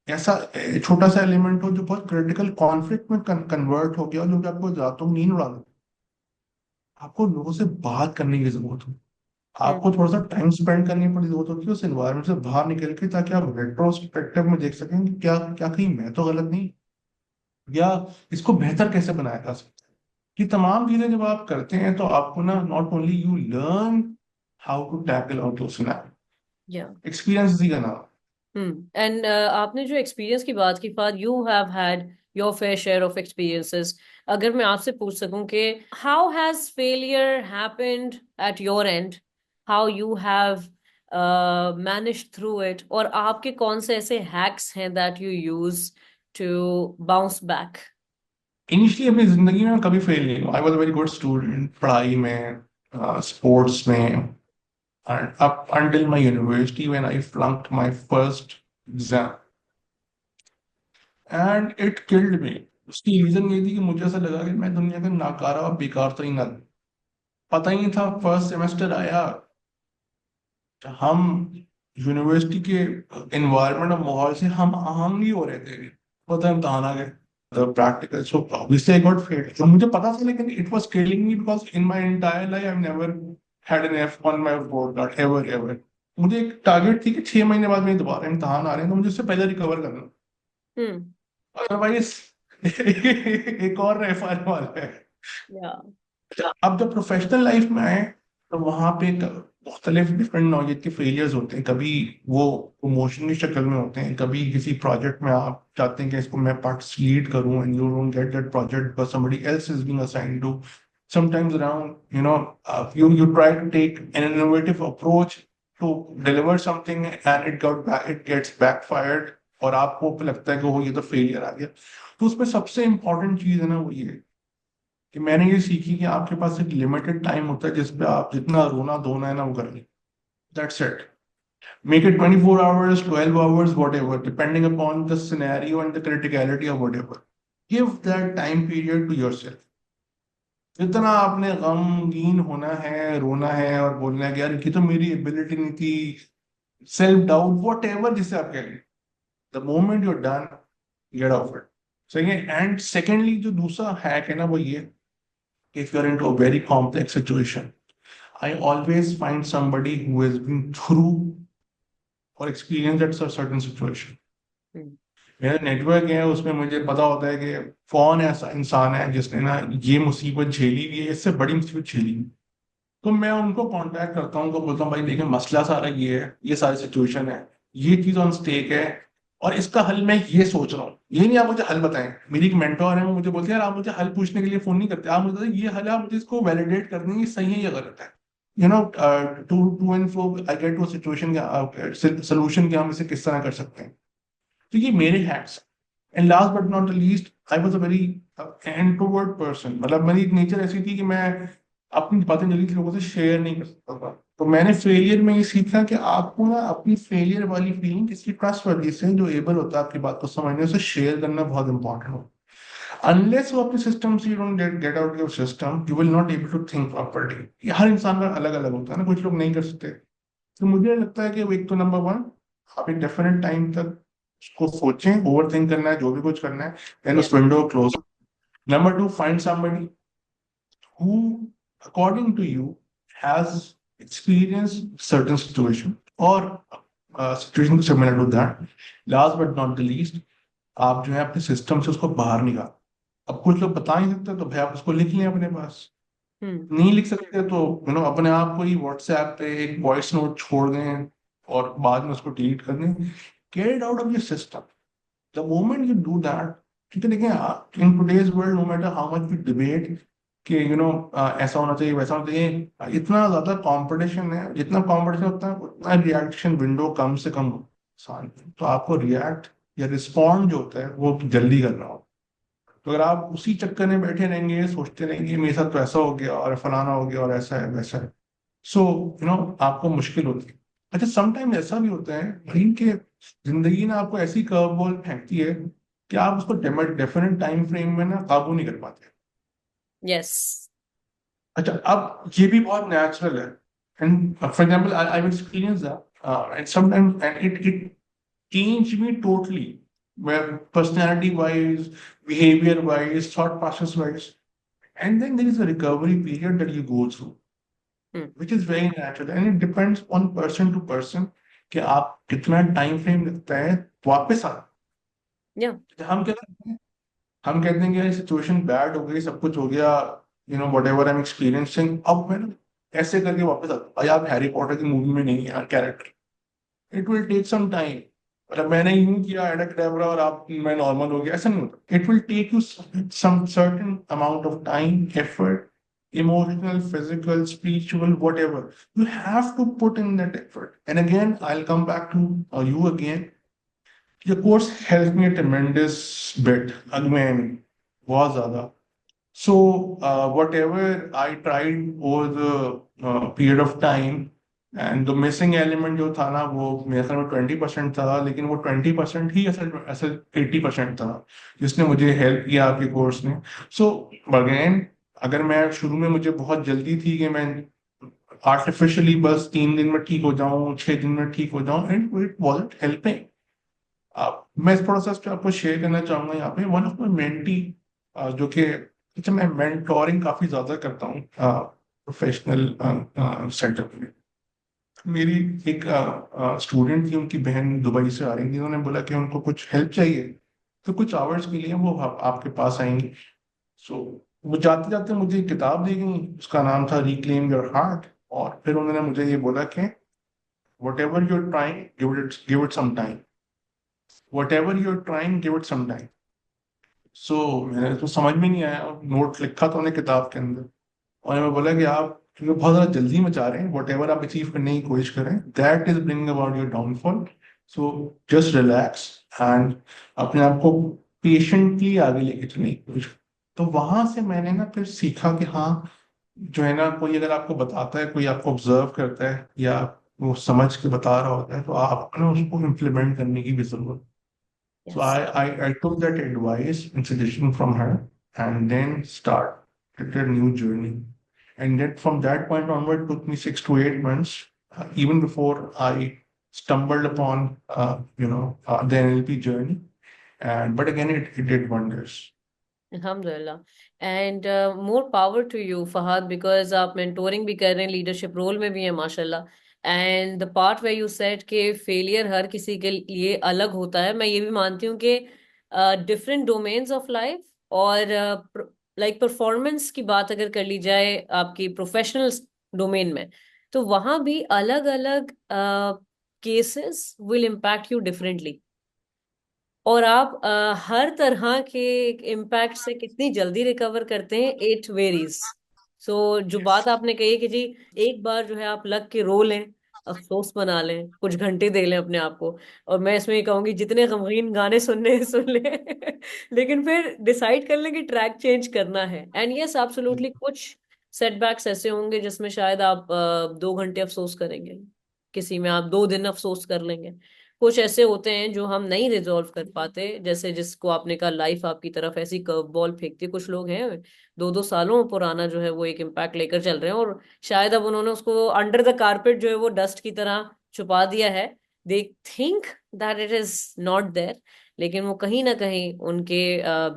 ऐसा छोटा सा एलिमेंट हो जो बहुत क्रिटिकल कॉन्फ्लिक्ट में कन्वर्ट हो गया, जो कि आपको रातों में नींद उड़ा दे। आपको लोगों से बात करने की जरूरत हो, हम्म। आपको थोड़ा सा टाइम स्पेंड करने की जरूरत होती है उस एनवायरनमेंट से बाहर निकल के, ताकि आप रेट्रोस्पेक्टिव में देख सकें कि क्या क्या कहीं मैं तो गलत नहीं, या इसको बेहतर कैसे बनाया जा सकता है। ये तमाम चीजें जब आप करते हैं तो आपको ना not only you learn how to tackle out those scenario. Yeah. Experience इसी का नाम एंड आपने जो एक्सपीरियंस की बात की, Fahad you have had your fair share of experiences. अगर मैं आपसे पूछ सकूं कि how has failure happened at your end, how you have manage through it, और आपके कौन से ऐसे हैक्स हैं that you use to bounce back? है। इनिशियली अपनी जिंदगी में कभी फेल नहीं हुआ। I was very good student पढ़ाई में, स्पोर्ट्स में, and up until my university when I flunked my first exam and it killed me। उसकी रीजन ये थी कि मुझे ऐसा लगा कि मैं दुनिया का नाकारा और बेकार तो ही ना, पता ही नहीं था। फर्स्ट सेमेस्टर आया, हम यूनिवर्सिटी के एनवायरनमेंट और माहौल से हम आहंग नहीं हो रहे थे। पता है इम्तहान आ गए, practical, so obviously I got failed. तो मुझे पता था, लेकिन it was killing me because in my entire life I have never had an F on my report card ever ever. मुझे एक टारगेट थी कि 6 महीने बाद मेरे दोबारा इम्तहान आ रहे हैं, तो मुझे उससे पहले रिकवर करना, हम्म। अदरवाइज एक और रेफ आने वाला है। या। अब जब प्रोफेशनल लाइफ में आए तो वहां पे मुख्तलिफ डिफरेंट नौयत के फेलियर्स होते हैं। कभी वो प्रमोशन की शक्ल में होते हैं, कभी किसी प्रोजेक्ट में आप चाहते हैं कि इसको मैं पार्ट लीड करूं and you don't get that project because somebody else is being assigned to। Sometimes around you try to take an innovative approach to deliver something and it gets backfired, और आपको लगता है कि वो ये तो failure आ गया। तो उसमें सबसे इंपॉर्टेंट चीज है ना, वो ये कि मैंने ये सीखी कि आपके पास एक लिमिटेड टाइम होता है जिसपे आप जितना रोना धोना है ना वो कर लें। That's it. Make it 24 hours, 12 hours, whatever, depending upon the scenario and the criticality of whatever. Give that time period to yourself। जितना आपने गमगीन होना है, रोना है और बोलना है कि यार ये तो मेरी एबिलिटी नहीं थी, सेल्फ डाउट, वट एवर जिसे आप कह लें, the moment you're done, get off it. सही है। एंड सेकेंडली जो दूसरा हैक है ना वो ये, if you're into a very complex situation, I always find somebody who has been through or experienced at a certain situation। हम्म। मेरा network है, उसमें मुझे पता होता है कि कौन ऐसा इंसान है जिसने ना ये मुसीबत झेली हुई है, इससे बड़ी मुसीबत झेली हुई। तो मैं उनको कांटेक्ट करता हूँ, उनको बोलता हूँ भाई देखिए मसला सारा ये है, ये सारी सिचुएशन है, ये चीज ऑन स्टेक है, और इसका हल मैं ये सोच रहा हूँ। ये नहीं आप मुझे हल बताएं। मेरी एक मेंटोर है, वो मुझे बोलती है यार आप मुझे हल पूछने के लिए फोन नहीं करते, आप मुझे बताइए ये हल है, आप मुझे इसको वैलिडेट कर देंगे सही है या गलत है। To and fro I get to situation solution कि हम इसे किस तरह कर सकते हैं। तो ये मेरे hacks. And last but not the least, I was a very introvert person. मतलब मेरी नेचर ऐसी थी कि मैं अपनी बातें जल्दी से लोगों से शेयर नहीं कर सकता था। तो मैंने फेलियर में ये सीखा कि आपको ना अपनी फेलियर वाली फीलिंग किसी ट्रस्टवर्दी से, जो एबल होता है आपकी बात को समझने से, शेयर करना बहुत इंपॉर्टेंट हो। अनलेस वो अपने सिस्टम से you don't get out your system, you will not able to think properly. हर इंसान का अलग अलग होता है ना, कुछ लोग नहीं कर सकते। तो मुझे लगता है कि वो एक तो नंबर वन, आप एक डेफिनेट टाइम तक उसको सोचें, ओवर थिंक करना है जो भी कुछ करना है, देन या। उस विंडो को close. Number two, find somebody who, according to you, has experienced certain situation or situation similar to that। Last but not the least, आप जो है अपने सिस्टम से उसको बाहर निकाल। अब कुछ लोग बता नहीं सकते तो भाई आप उसको लिख लें अपने पास। हम्म। नहीं लिख सकते तो अपने आप को ही व्हाट्सएप पे एक वॉइस नोट छोड़ दें और बाद में उसको डिलीट कर दें। Get it out of your system. The moment you do that, क्योंकि देखिए in today's world no matter how much we debate कि ऐसा होना चाहिए वैसा होना चाहिए, इतना ज्यादा कंपटीशन है, जितना कंपटीशन होता है उतना रिएक्शन विंडो कम से कम आसान है। तो आपको रिएक्ट या रिस्पॉन्ड जो होता है वो जल्दी करना हो। तो अगर आप उसी चक्कर में बैठे रहेंगे, सोचते रहेंगे मेरे साथ तो ऐसा हो गया और फलाना हो गया और ऐसा है वैसा है, सो आपको मुश्किल होती है। अच्छा, समटाइम ऐसा भी होता है भाई कि जिंदगी ना आपको ऐसी कर्व बॉल फेंकती है कि आप उसको डेफिनेट टाइम फ्रेम में ना काबू नहीं कर पाते। यस। अच्छा, अब ये भी बहुत नेचुरल है, and for example I experience that and sometimes and it changed me totally, where personality wise, behavior wise, thought process wise. And then there is a recovery period that you go through, hmm. which is very natural. And it depends on person to person कि आप कितना time frame लगता है वापस आना। या हम क्या करते हैं, हम कहते हैं कि यार सिचुएशन बैड हो गई, सब कुछ हो गया, what ever I am experiencing, अब मैं ना ऐसे करके वापस आता हूँ। भाई आप हैरी पॉटर की मूवी में नहीं है यार character, it will take some time. मतलब मैंने यूं किया एडाक्रेबरा और आप मैं नॉर्मल हो गया, ऐसा नहीं होता। It will take you some certain amount of time, effort, emotional, physical, spiritual, whatever. You have to put in that effort. And again, I'll come back to you again. Your course helped me a tremendous bit. Again, बहुत ज़्यादा. So, whatever I tried over the period of time, and the missing element जो था ना वो मेरे ख्याल में 20% था, लेकिन वो 20% ही असल असल 80% था जिसने मुझे हेल्प किया आपके कोर्स ने। सो अगेन, अगर मैं शुरू में मुझे बहुत जल्दी थी कि मैं आर्टिफिशियली बस 3 दिन में ठीक हो जाऊं, 6 दिन में ठीक हो जाऊं, एंड इट वॉजंट हेल्पिंग। मैं थोड़ा सा इस पे आपको शेयर करना चाहूंगा यहाँ पे। वन ऑफ माई मेंटी जो कि, अच्छा मैं मेंटोरिंग काफी ज्यादा करता हूँ प्रोफेशनल सेटअप में। मेरी एक स्टूडेंट थी, उनकी बहन दुबई से आ रही थी, उन्होंने बोला कि उनको कुछ हेल्प चाहिए, तो कुछ आवर्स के लिए वो आपके पास आएंगी। सो वो जाते जाते मुझे एक किताब दी गई, उसका नाम था रिक्लेम योर हार्ट। और फिर उन्होंने मुझे ये बोला कि whatever you're trying, give it some time, whatever you're trying give it some time. So मैंने तो समझ में नहीं आया, नोट लिखा था उन्हें किताब के अंदर, और मैं बोला कि आप क्योंकि बहुत ज्यादा जल्दी में चाह रहे हैं, वट एवर आप अचीव करने की कोशिश करें, that is bring about your downfall. So just relax and अपने आप को पेशेंटली आगे लेके चलने की कोशिश। तो वहां से मैंने ना फिर सीखा कि हाँ, जो है ना, कोई अगर आपको बताता है, कोई आपको ऑब्जर्व करता है या वो समझ के बता रहा होता है, तो आपको ना उसको इम्प्लीमेंट करने की भी जरूरत। So yes. I took that advice and suggestion from her and then started a new journey. And then from that point onward, took me 6 to 8 months, even before I stumbled upon, the NLP journey. And but again, it did wonders. अल्हम्दुलिल्लाह। And more power to you Fahad, because आप mentoring भी कर रहे हैं, leadership role में भी हैं माशाल्लाह। And the part way you said के फेलियर हर किसी के लिए अलग होता है, मैं ये भी मानती हूँ कि डिफरेंट डोमेन्स ऑफ लाइफ और लाइक परफॉर्मेंस की बात अगर कर ली जाए आपकी प्रोफेशनल डोमेन में, तो वहां भी अलग अलग cases will impact you differently. और आप हर तरह के इम्पैक्ट से कितनी जल्दी रिकवर करते हैं, इट वेरीज। सो जो बात Yes. आपने कही कि जी एक बार जो है आप लग के रो लें, अफसोस मना लें, कुछ घंटे दे लें अपने आप को, और मैं इसमें ये कहूंगी जितने गमगीन गाने सुनने हैं सुन लें लेकिन फिर डिसाइड कर लें कि ट्रैक चेंज करना है। एंड यस एब्सोल्युटली, कुछ सेटबैक्स ऐसे होंगे जिसमें शायद आप 2 घंटे अफसोस करेंगे, किसी में आप 2 दिन अफसोस कर लेंगे। कुछ ऐसे होते हैं जो हम नहीं रिजॉल्व कर पाते, जैसे जिसको आपने कहा लाइफ आपकी तरफ ऐसी कर्व बॉल फेंकती है। कुछ लोग हैं 2-2 सालों पुराना जो है वो एक इम्पैक्ट लेकर चल रहे हैं, और शायद अब उन्होंने उसको अंडर द कारपेट जो है वो डस्ट की तरह छुपा दिया है। They think that it is not there, लेकिन वो कहीं ना कहीं उनके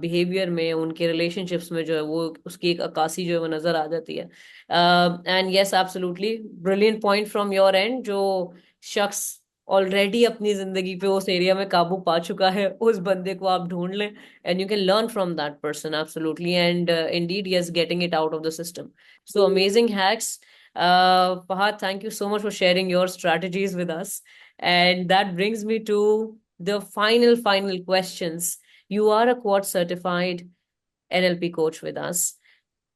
बिहेवियर में, उनके रिलेशनशिप्स में जो है वो उसकी एक अक्कासी जो है वो नजर आ जाती है। And yes absolutely, brilliant point from your and. जो शख्स ऑलरेडी अपनी जिंदगी पे उस एरिया में काबू पा चुका है, उस बंदे को आप ढूंढ लें, and you can learn from that person absolutely, and Indeed yes, getting it out of the system. So amazing hacks. Fahad, thank you so much for sharing your strategies with us. And that brings me to the final questions. You are a quad certified NLP coach with us.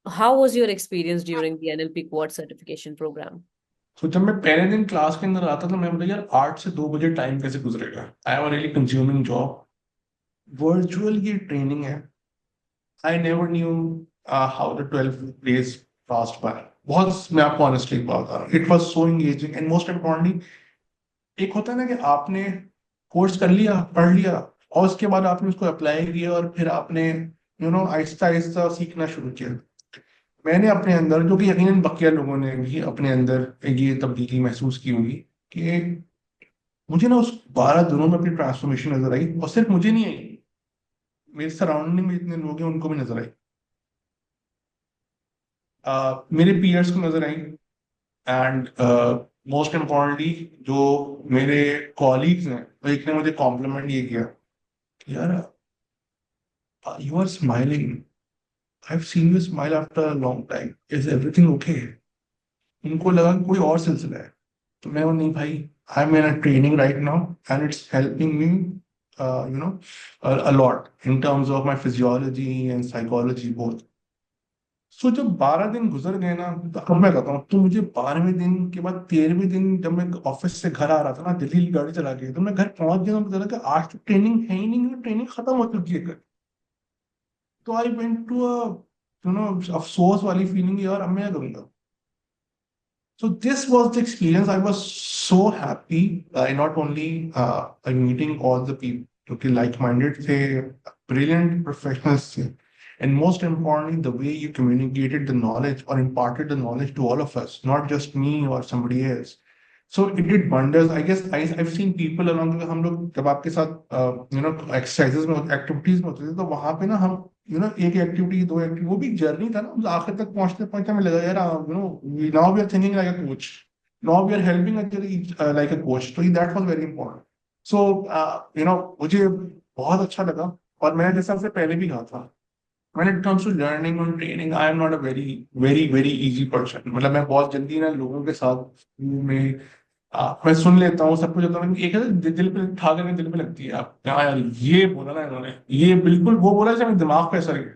How was your experience during the NLP quad certification program? तो जब मैं पहले दिन class के अंदर आता तो मैं बोला यार 8 से 2 बजे टाइम कैसे गुजरेगा। I have a really consuming job, virtual ये ट्रेनिंग है। I never knew how the 12 days past by. बहुत, मैं आपको ऑनेस्टली बात बता रहा हूँ, it was so engaging and most importantly, एक होता है ना कि आपने कोर्स कर लिया, पढ़ लिया, और उसके बाद आपने उसको अप्लाई किया और फिर आपने आहिस्ता आहिस्ता सीखना शुरू किया। मैंने अपने अंदर, जो कि यकीनन बकिया लोगों ने भी अपने अंदर ये तब्दीली महसूस की होगी, कि मुझे ना उस 12 दिनों में अपनी ट्रांसफॉर्मेशन नजर आई, और सिर्फ मुझे नहीं आई, मेरे सराउंडिंग में इतने लोग हैं उनको भी नजर आई। मेरे पीयर्स को नजर आई, एंड मोस्ट इम्पॉर्टेंटली जो मेरे कॉलीग्स हैं, तो एक ने मुझे कॉम्प्लीमेंट ये किया, यार you are smiling, I have seen you smile after a long time, is everything okay. उनको लगा कि कोई और सिलसिला है। तो मैं, नहीं भाई, I am in a training right now and it's helping me a lot in terms of my physiology and psychology both. सो जब 12 दिन गुजर गए ना, तो अब मैं कहता हूँ, तो मुझे 12वें दिन के बाद 13वें दिन जब मैं ऑफिस से घर आ रहा था ना, दिल्ली की गाड़ी चला के, तो मैं घर पहुंच गया, मुझे लगा कि आज तो ट्रेनिंग है ही नहीं, ट्रेनिंग खत्म हो चुकी है। तो आई वेंट टू अ अफसोस वाली फीलिंग, यार अब मैं क्या करूंगा। So this was the experience. I was so happy. I not only I meeting all the people, okay, like-minded, say brilliant professionals, say, and most importantly, the way you communicated the knowledge or imparted the knowledge to all of us, not just me or somebody else. So it did wonders. I guess I've seen people along the, हम लोग जब आपके साथ exercises में, activities में होते थे, तो वहां पे ना हम एक एक्टिविटी, दो एक्टिविटी, वो भी जर्नी था ना, उस आखिर तक पहुंचते पहुंचते हमें लगा यार, now we are thinking like a coach, now we are helping like a coach. तो that was very important. So मुझे बहुत अच्छा लगा। और मैंने जैसा आपसे पहले भी कहा था, when it comes to learning and training, I am not a very easy person। मतलब मैं बहुत जल्दी ना लोगों के साथ में मैं सुन लेता हूँ सब कुछ होता है, एक है ना, दिल पे ठा करके दिल पे लगती है, आप क्या यार ये बोला ना इन्होंने, ये बिल्कुल वो बोला जैसे मेरे दिमाग पे असर गया।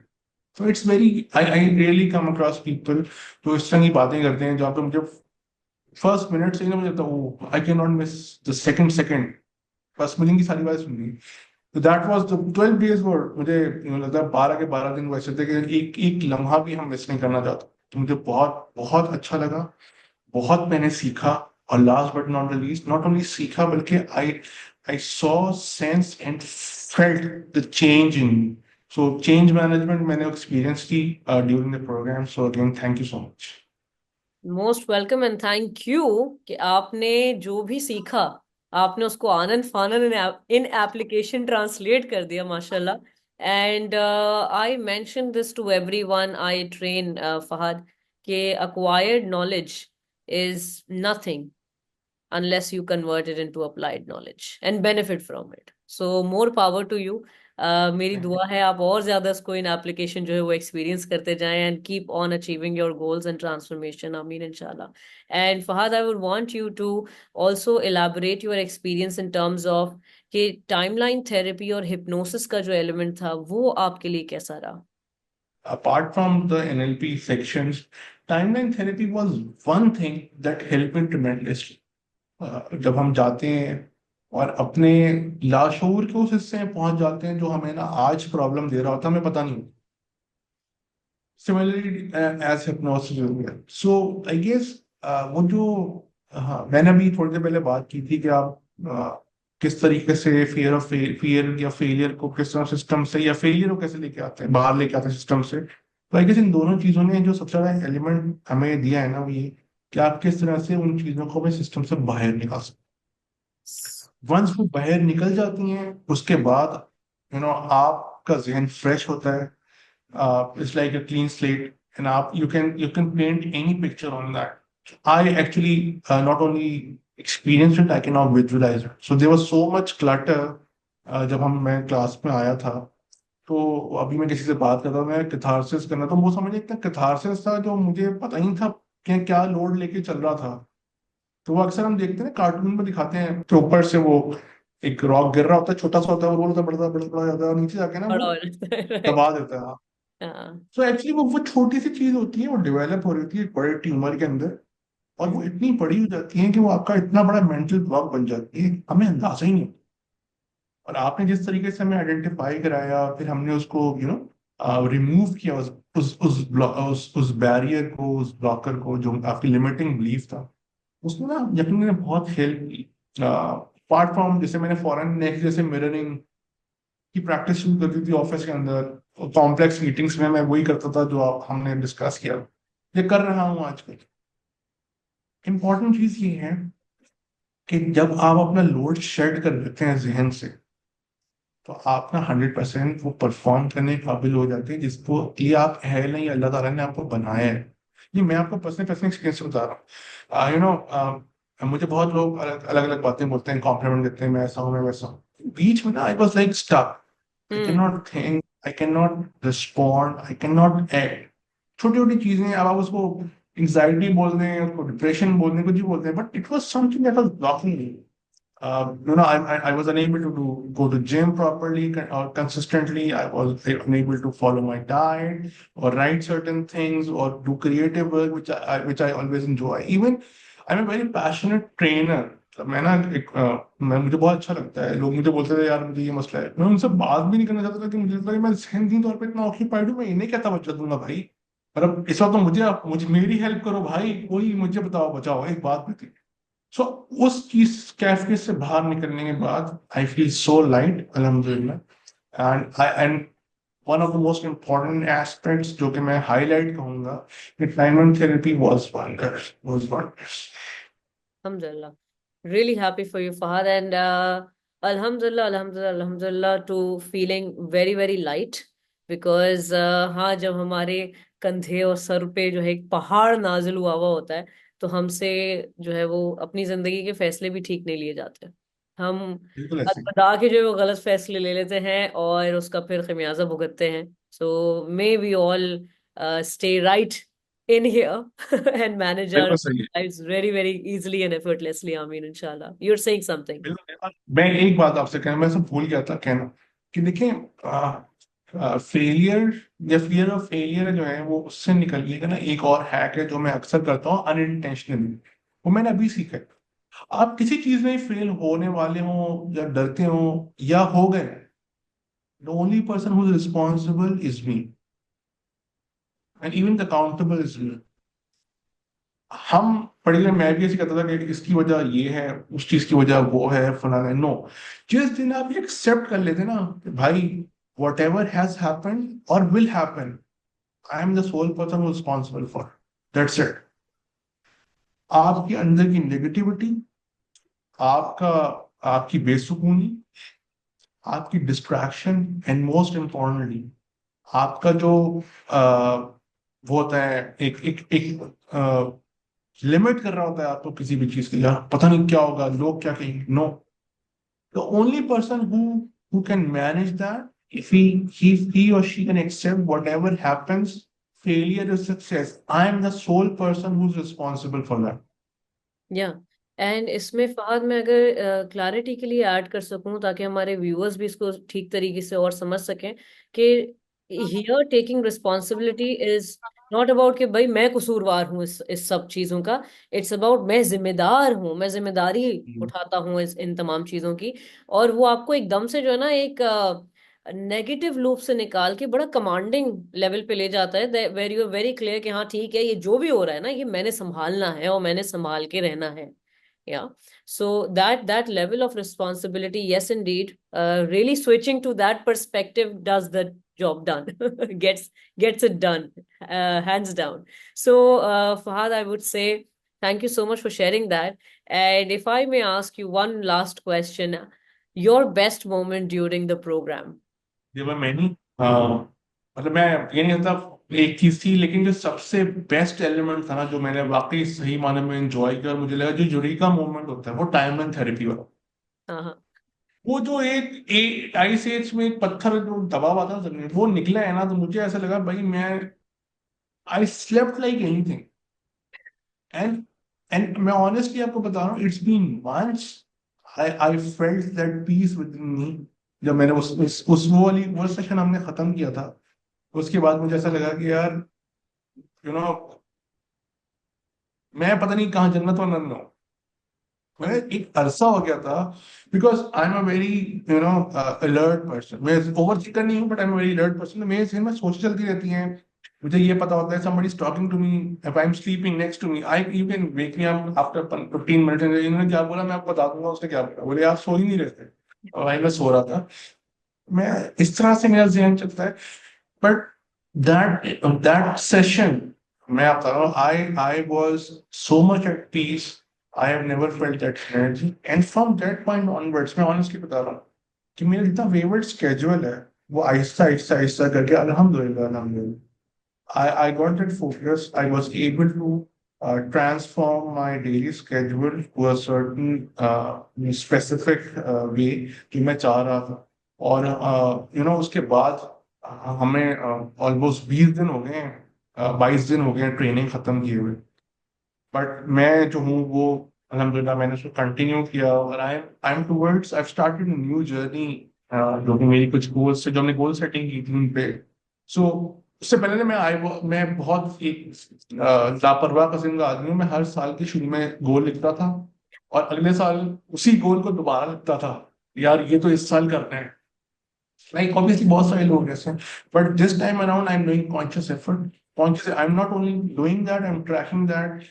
तो it's very, I really come across people जो इस तरह की बातें करते हैं, जहाँ पे मुझे फर्स्ट मिनट से ही ना मुझे लगता है आई can not miss the second first meaning की सारी बातें सुननी। तो दैट वाज द 12 days वर मुझे लगता है 12 के 12 दिन वैसे थे कि एक एक लम्हा भी हम मिस नहीं करना चाहते। तो मुझे बहुत बहुत अच्छा लगा, बहुत मैंने सीखा। और last but not the least, not only सीखा बल्कि I I saw sense and felt the change in. So change management मैंने एक्सपीरियंस की during the programme. So again thank you so much. Most welcome and thank you कि आपने जो भी सीखा, आपने उसको आनन फानन इन एप्लीकेशन ट्रांसलेट कर दिया, माशाल्लाह। And I mention this to everyone I train, Fahad, कि acquired knowledge is nothing unless you convert it into applied knowledge and benefit from it. So more power to you. मेरी दुआ है आप और ज्यादा इसको इन एप्लीकेशन जो है वो एक्सपीरियंस करते जाएं and keep on achieving your goals and transformation, आमीन इंशाल्लाह। And Fahad, I would want you to also elaborate your experience in terms of कि टाइमलाइन थेरेपी और हिप्नोसिस का जो एलिमेंट था वो आपके लिए कैसा रहा? Apart from the NLP sections, timeline therapy was one thing that helped me tremendously। जब हम जाते हैं और अपने लाशूर के उस हिस्से में पहुंच जाते हैं जो हमें ना आज प्रॉब्लम दे रहा होता है, हमें पता नहीं होता। Similarly as hypnosis. So I guess वो जो, हाँ, मैंने अभी थोड़ी देर पहले बात की थी कि आप किस तरीके से फियर या फेलियर को किस तरह सिस्टम से, या फेलियर को कैसे लेके आते हैं, बाहर लेके आते हैं सिस्टम से। तो आई गेस इन दोनों चीजों ने जो सबसे बड़ा एलिमेंट हमें दिया है ना, वो ये कि आप किस तरह से उन चीजों को अपने सिस्टम से बाहर निकाल सकते। वंस वो बाहर निकल जाती हैं, उसके बाद आपका जहन फ्रेश होता है। it's like a clean slate, and you can paint any picture on that. I actually not only experienced it, I can now visualize it. So there was so much clutter जब मैं class में आया था। तो अभी मैं किसी से बात करता था, मैं कैथारसिस करना, तो वो समझे इतना कैथारसिस था जो मुझे पता ही नहीं था कि क्या लोड लेके चल रहा था। तो वो अक्सर हम देखते हैं कार्टून में दिखाते हैं, तो ऊपर से वो एक रॉक गिर रहा होता है, छोटा सा होता है, वो रोल होता है, बड़ा बड़ा बड़ा जाता है, और नीचे जाके ना बड़ा वो हो जाता है, राइट। दबा देता है। हाँ। सो एक्चुअली वो छोटी सी चीज होती है, वो डेवलप हो रही होती है एक बड़े ट्यूमर के अंदर, और वो हम्म। इतनी बड़ी हो जाती है कि वो आपका इतना बड़ा मेंटल ब्लॉक बन जाती है, हमें अंदाजा ही नहीं होता। और आपने जिस तरीके से हमें आइडेंटिफाई कराया, फिर हमने उसको रिमूव किया, उस बैरियर को, उस ब्लॉकर को, जो आपकी लिमिटिंग बिलीफ था, उसमें ना यकीनन ने बहुत हेल्प की। अपार्ट फ्रॉम, जैसे मैंने फॉरेन नेक्स्ट जैसे मिररिंग की प्रैक्टिस शुरू कर दी थी ऑफिस के अंदर, कॉम्प्लेक्स मीटिंग्स में मैं वही करता था जो आप हमने डिस्कस किया, ये कर रहा हूँ आजकल। इंपॉर्टेंट चीज ये है कि जब आप अपना लोड शेड कर लेते हैं जहन से, तो आप ना 100% वो परफॉर्म करने के काबिल हो जाते हैं, जिसको ये आप है नहीं, अल्लाह ताला ने आपको बनाया है। ये मैं आपको पर्सनल पर्सनल एक्सपीरियंस से बता रहा हूँ। मुझे बहुत लोग अलग अलग अलग बातें बोलते हैं, कॉम्प्लीमेंट देते हैं, मैं ऐसा हूँ, मैं वैसा हूँ। बीच में ना I was like stuck, I can hmm. Not think, I can not respond, I can not act. छोटी छोटी चीजें, अब आप उसको एंग्जाइटी बोल दें, उसको डिप्रेशन बोल दें, कुछ भी बोलते हैं, but it was something that was blocking me. I was unable to go to gym properly or consistently. I was unable to follow my diet or write certain things or do creative work, which I always enjoy. Even I'm a very passionate trainer. तो मैं ना मुझे बहुत अच्छा लगता है, लोग मुझे बोलते थे यार मुझे ये मसला है, मैं उनसे बात भी नहीं करना चाहता था, कि मुझे लगता है कि मैं जहनी तौर पे इतना ऑक्यूपाइड हूँ, मैं इन्हें क्या तवज्जो दूंगा भाई। पर अब इस वक्त तो मुझे मुझे मेरी हेल्प करो भाई, कोई मुझे बताओ, बचाओ, एक बात भी थी। सो उस चीज कैफे से बाहर निकलने के बाद आई फील सो लाइट, अल्हम्दुलिल्लाह। And one of the most important aspects जो कि मैं हाईलाइट कहूंगा, कि time therapy was wonders. Alhamdulillah. Really happy for you, Fahad. And Alhamdulillah, Alhamdulillah, Alhamdulillah to feeling very, very light. Because हाँ, जब हमारे कंधे और सर पे जो है एक पहाड़ नाजिल हुआ हुआ होता है, तो हमसे जो है वो अपनी जिंदगी के फैसले भी ठीक नहीं लिए जाते। हम बिल्कुल ऐसे ही। बता के जो है वो गलत फैसले ले लेते हैं और उसका फिर खमियाजा भुगतते हैं। So may we all stay right in here and manage our बिल्कुल सही है। lives very, very easily and effortlessly. I mean, inshallah. You're saying something. बिल्कुल। मैं एक बात आपसे कहना, मैं सब भूल गया था कहना, कि देखिए, फेलियर या फियर ऑफ फेलियर जो है, वो उससे निकलने का ना एक और हैक है जो मैं अक्सर करता हूँ अनइंटेंशनली। वो मैंने अभी सीखा है। आप किसी चीज में फेल होने वाले हो, या डरते हो, या हो गए, the only person who is responsible is me, and even the accountable is me. हम पर्टिकुलर, मैं भी ऐसे कहता था कि इसकी वजह ये है, उस चीज की वजह वो है, फलाना है। नो, जिस दिन आप एक्सेप्ट कर लेते ना कि भाई, वट एवर हैज हैपन और will happen, I am the sole person responsible for, that's it. आपके अंदर की नेगेटिविटी, आपका आपकी बेसुकूनी, आपकी डिस्ट्रैक्शन, एंड मोस्ट इम्पोर्टेंटली आपका जो वो होता है, एक एक एक लिमिट कर रहा होता है आपको किसी भी चीज के लिए, पता नहीं क्या होगा, लोग क्या कहेंगे। No, the only person who can manage that, if he or she can accept whatever happens, failure is success, I am the sole person who's responsible for that. या एंड इसमें फहद मैं अगर क्लैरिटी के लिए ऐड कर सकूं ताकि हमारे व्यूअर्स भी इसको ठीक तरीके से और समझ सकें कि here taking responsibility is not about कि भाई मैं कसूरवार हूँ इस सब चीजों का। इट्स अबाउट मैं जिम्मेदार हूँ, मैं जिम्मेदारी उठाता हूँ इस इन तमाम चीजों की। और वो आपको एकदम से जो है ना एक नेगेटिव लूप से निकाल के बड़ा कमांडिंग लेवल पे ले जाता है, where you are very clear कि हाँ ठीक है, ये जो भी हो रहा है ना ये मैंने संभालना है और मैंने संभाल के रहना है। Yeah. So that level of responsibility, yes, indeed. Really switching to that perspective does the job done. Gets it done, hands down. So, Fahad, I would say thank you so much for sharing that. And if I may ask you one last question, your best moment during the program. ये मैं नहीं, मतलब मैं ये नहीं कहता एक चीज थी, लेकिन जो सबसे बेस्ट एलिमेंट था ना, जो मैंने वाकई सही माने में एंजॉय किया, और मुझे लगा जो यूरेका मोमेंट होता है, वो टाइम एंड थेरेपी वाला। हाँ। वो जो एक आइस एज में एक पत्थर जो दबा हुआ था जमीन, वो निकला है ना, तो मुझे ऐसा लगा भाई, मैं I slept like anything. And and मैं ऑनेस्टली आपको बता रहा हूँ, it's been months, I felt that peace within me. जब मैंने उस वो सेशन हमने खत्म किया था, उसके बाद मुझे ऐसा लगा कि यार यू नो मैं पता नहीं कहाँ जन्नत और नन्ना हूँ। मैं एक अरसा हो गया था, because I am a very alert person. मैं ओवर थिंकर नहीं हूँ, but I am very alert person. मेरे जहन में सोच चलती रहती हैं। मुझे ये पता होता है somebody is talking to me, if I'm sleeping next to me, I you can wake me up after 15 minutes। इन्होंने क्या बोला मैं आपको बता दूंगा उसने क्या बोला। बोले आप सो ही नहीं रहे थे, और भाई मैं सो रहा था। मैं इस तरह से मेरा जहन चलता है। बट दैट सेशन, मैं बता रहा हूँ, I was so much at peace. I have never felt that energy, and from that point onwards मैं ऑनेस्टली बता रहा हूँ कि मेरा जितना वेवर्ड स्केड्यूल है वो आहिस्ता आहिस्ता आहिस्ता करके अल्हम्दुलिल्लाह अल्हम्दुलिल्लाह I got that focus. I was able to transform my daily schedule to a certain specific way कि मैं चाह रहा था। और उसके बाद हमें ऑलमोस्ट 20 दिन हो गए हैं, 22 दिन हो गए हैं ट्रेनिंग खत्म किए हुए। बट मैं जो हूँ वो अल्हम्दुलिल्लाह मैंने उसको कंटिन्यू किया, और I am towards I started new journey, जो कि मेरी कुछ गोल्स से जो हमने गोल सेटिंग की थी उन पे। सो उससे पहले ना मैं बहुत एक लापरवाह किस्म का आदमी हूँ। मैं हर साल के शुरू में गोल लिखता था, और अगले साल उसी गोल को दोबारा लिखता था, यार ये तो इस साल करना है। लाइक ऑब्वियसली बहुत सारे लोग ऐसे हैं, but this time around I am doing conscious effort. Conscious, I am not only doing that, I am tracking that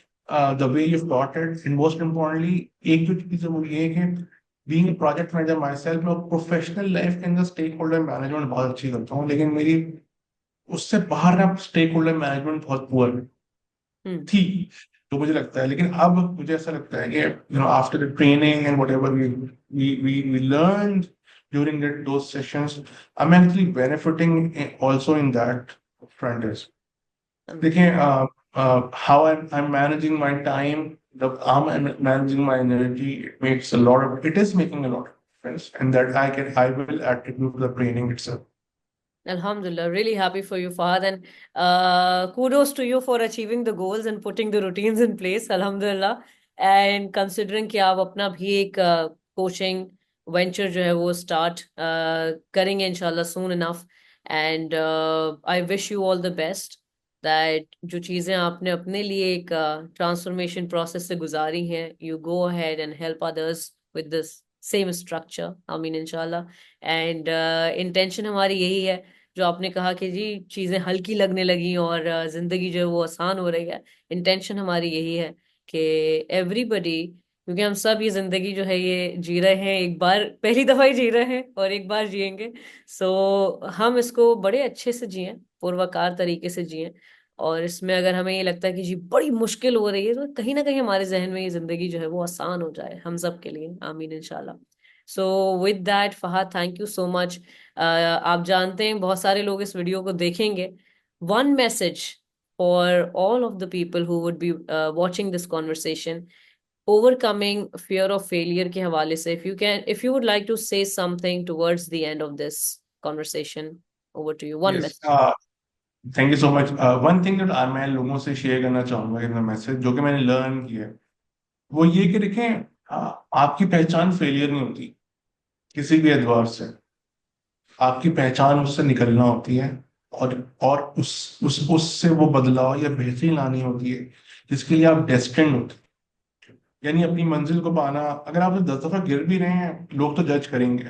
the way you got it. And most importantly एक जो चीज है वो ये है कि being a project manager myself, मैं professional life के अंदर स्टेक होल्डर मैनेजमेंट बहुत अच्छी करता हूँ, लेकिन मेरी उससे बाहर ना स्टेक होल्डर मैनेजमेंट बहुत पुअर हम्म। थी, तो मुझे लगता है। लेकिन अब मुझे ऐसा लगता है कि after the training and whatever we learn during that those sessions, I am actually benefiting also in that front is. देखिए how I am managing my time, the how I'm managing my energy, it is making a lot of difference, and that I will attribute to the training itself. Alhamdulillah, really happy for you, Fahad, and kudos to you for achieving the goals and putting the routines in place. Alhamdulillah, and considering कि आप अपना भी एक coaching venture जो है वो start करेंगे इंशाल्लाह soon enough, and I wish you all the best that जो चीजें आपने अपने लिए एक transformation process से गुजारी हैं, you go ahead and help others with this same structure. I mean इंशाल्लाह, एंड इंटेंशन हमारी यही है, जो आपने कहा कि जी चीजें हल्की लगने लगी और जिंदगी जो है वो आसान हो रही है। इंटेंशन हमारी यही है कि एवरीबडी, क्योंकि हम सब ये जिंदगी जो है ये जी रहे हैं, एक बार पहली दफा ही जी रहे हैं और एक बार जिएंगे। सो हम इसको बड़े अच्छे से जिएं, पूर्वाकार तरीके से जिएं। और इसमें अगर हमें ये लगता है कि जी बड़ी मुश्किल हो रही है, तो कहीं ना कहीं हमारे जहन में ये जिंदगी जो है वो आसान हो जाए हम सब के लिए। आमीन इंशाल्लाह। So with that Fahad, thank you so much. आप जानते हैं बहुत सारे लोग इस वीडियो को देखेंगे। One message for all of the people who would be watching this conversation, overcoming fear of failure के हवाले से, if you would like to say something towards the end of this conversation, over to you, one Yes. Message. Thank you so much. One thing that मैं लोगों से share करना चाहूंगा इन message, जो कि मैंने लर्न किया है, वो ये कि देखें, आपकी पहचान फेलियर नहीं होती किसी भी एतबार से। आपकी पहचान उससे निकलना होती है, और उससे वो बदलाव या बेहतरी लानी होती है जिसके लिए आप डेस्टिन्ड होते हैं। यानी अपनी मंजिल को पाना। अगर आप 10 दफा गिर भी रहे हैं, लोग तो जज करेंगे।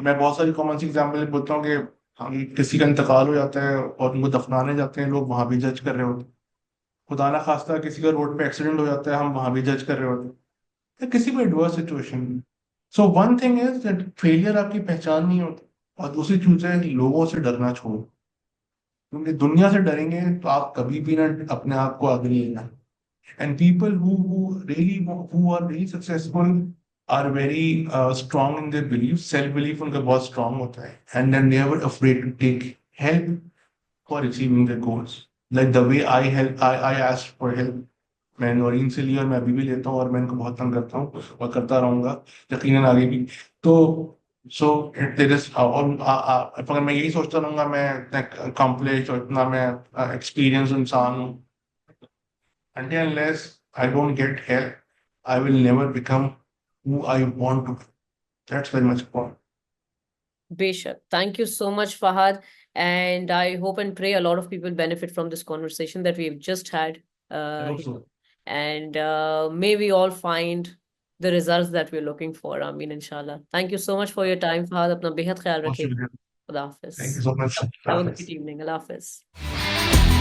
मैं बहुत सारी कॉमन सी एग्जाम्पल बोलता हूँ कि हम किसी का इंतकाल हो जाता है और उनको दफनाने जाते हैं, लोग वहां भी जज कर रहे होते हैं। खुदा ना खास्ता किसी का रोड पे एक्सीडेंट हो जाता है, हम वहां भी जज कर रहे होते हैं, या किसी भी एडवर्स सिचुएशन में। So one thing is that failure आपकी पहचान नहीं होती, और दूसरी चीज है लोगों से डरना छोड़ो। क्योंकि दुनिया से डरेंगे तो आप कभी भी ना अपने आप को आगे नहीं लेना। And people who are really successful are very strong in their beliefs, self belief उनका बहुत strong होता है, and they're never afraid to take help for achieving their goals. Like the way I asked for help, मैं नौरीन से लिया और मैं अभी भी लेता हूँ, और मैं इनको बहुत तंग करता हूँ और करता रहूंगा यकीनन आगे भी। तो सो देयर इज, और अगर मैं यही सोचता रहूंगा मैं इतना अकम्प्लिश और इतना मैं एक्सपीरियंस इंसान हूँ, until unless I don't get help, I will never become who I want to be. That's very much important. Beshak. Thank you so much, Fahad. And I hope and pray a lot of people benefit from this conversation that we've just had. I hope Here. so. And may we all find the results that we're looking for. Ameen, inshallah. Thank you so much for your time, Fahad. अपना बेहद ख्याल बहुत रखिए. शुक्रिया. खुदा Thank Hafiz. you so much. Have a Hafiz. great evening. Allah Hafiz.